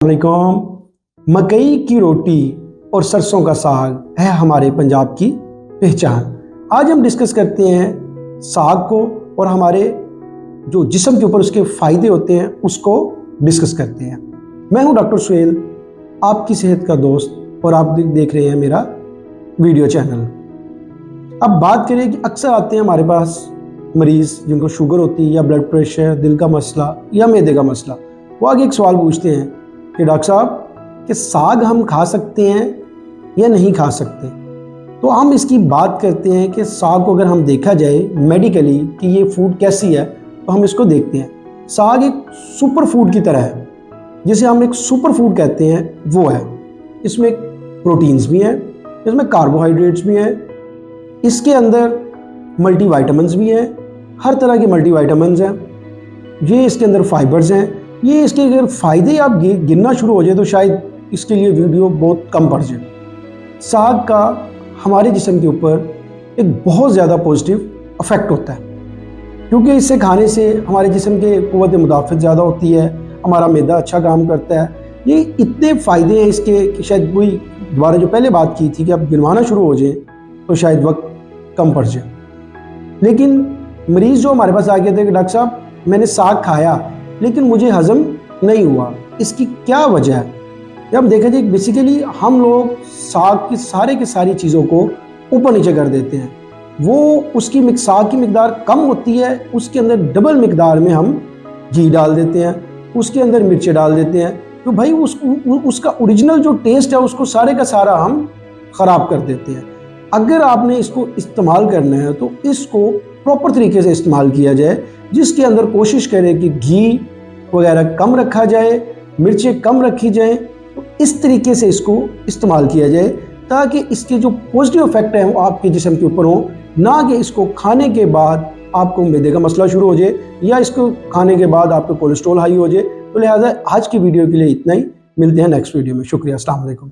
वालेकुम। मकई की रोटी और सरसों का साग है हमारे पंजाब की पहचान। आज हम डिस्कस करते हैं साग को और हमारे जो जिस्म के ऊपर उसके फ़ायदे होते हैं उसको डिस्कस करते हैं। मैं हूं डॉक्टर सुहेल, आपकी सेहत का दोस्त, और आप देख रहे हैं मेरा वीडियो चैनल। अब बात करें कि अक्सर आते हैं हमारे पास मरीज़ जिनको शुगर होती है या ब्लड प्रेशर, दिल का मसला या मैदे का मसला। वो आगे एक सवाल पूछते हैं कि डॉक्टर साहब कि साग हम खा सकते हैं या नहीं खा सकते। तो हम इसकी बात करते हैं कि साग को अगर हम देखा जाए मेडिकली कि ये फूड कैसी है, तो हम इसको देखते हैं। साग एक सुपर फूड की तरह है, जिसे हम एक सुपर फूड कहते हैं, वो है। इसमें प्रोटीन्स भी हैं, इसमें कार्बोहाइड्रेट्स भी हैं, इसके अंदर मल्टीविटामिन्स भी हैं, हर तरह के मल्टीविटामिन्स हैं, ये इसके अंदर फाइबर्स हैं। ये इसके अगर फ़ायदे आप गिनना शुरू हो जाए तो शायद इसके लिए वीडियो बहुत कम पड़ जाए। साग का हमारे जिस्म के ऊपर एक बहुत ज़्यादा पॉजिटिव इफ़ेक्ट होता है, क्योंकि इसे खाने से हमारे जिस्म के क़ुव्वत मुदाफ़त ज़्यादा होती है, हमारा मैदा अच्छा काम करता है। ये इतने फ़ायदे हैं इसके कि शायद वही दोबारा जो पहले बात की थी कि आप गिनवाना शुरू हो जाए तो शायद वक्त कम पड़ जाए। लेकिन मरीज़ जो हमारे पास आ गए थे कि डॉक्टर साहब मैंने साग खाया लेकिन मुझे हज़म नहीं हुआ, इसकी क्या वजह है? जब हम देखा जाए बेसिकली हम लोग साग की सारी चीज़ों को ऊपर नीचे कर देते हैं। वो उसकी साग की मिकदार कम होती है, उसके अंदर डबल मिकदार में हम घी डाल देते हैं, उसके अंदर मिर्चें डाल देते हैं। तो भाई उसका ओरिजिनल जो टेस्ट है उसको सारे का सारा हम ख़राब कर देते हैं। अगर आपने इसको इस्तेमाल करना है तो इसको प्रॉपर तरीके से इस्तेमाल किया जाए, जिसके अंदर कोशिश करें कि घी वगैरह कम रखा जाए, मिर्चें कम रखी जाएं। तो इस तरीके से इसको इस्तेमाल किया जाए ताकि इसके जो पॉजिटिव इफेक्ट हैं वो आपके जिस्म के ऊपर हो, ना कि इसको खाने के बाद आपको मैदे का मसला शुरू हो जाए या इसको खाने के बाद आपको कोलेस्ट्रॉल हाई हो जाए। तो लिहाजा आज की वीडियो के लिए इतना ही। मिलते हैं नेक्स्ट वीडियो में। शुक्रिया। अस्सलाम वालेकुम।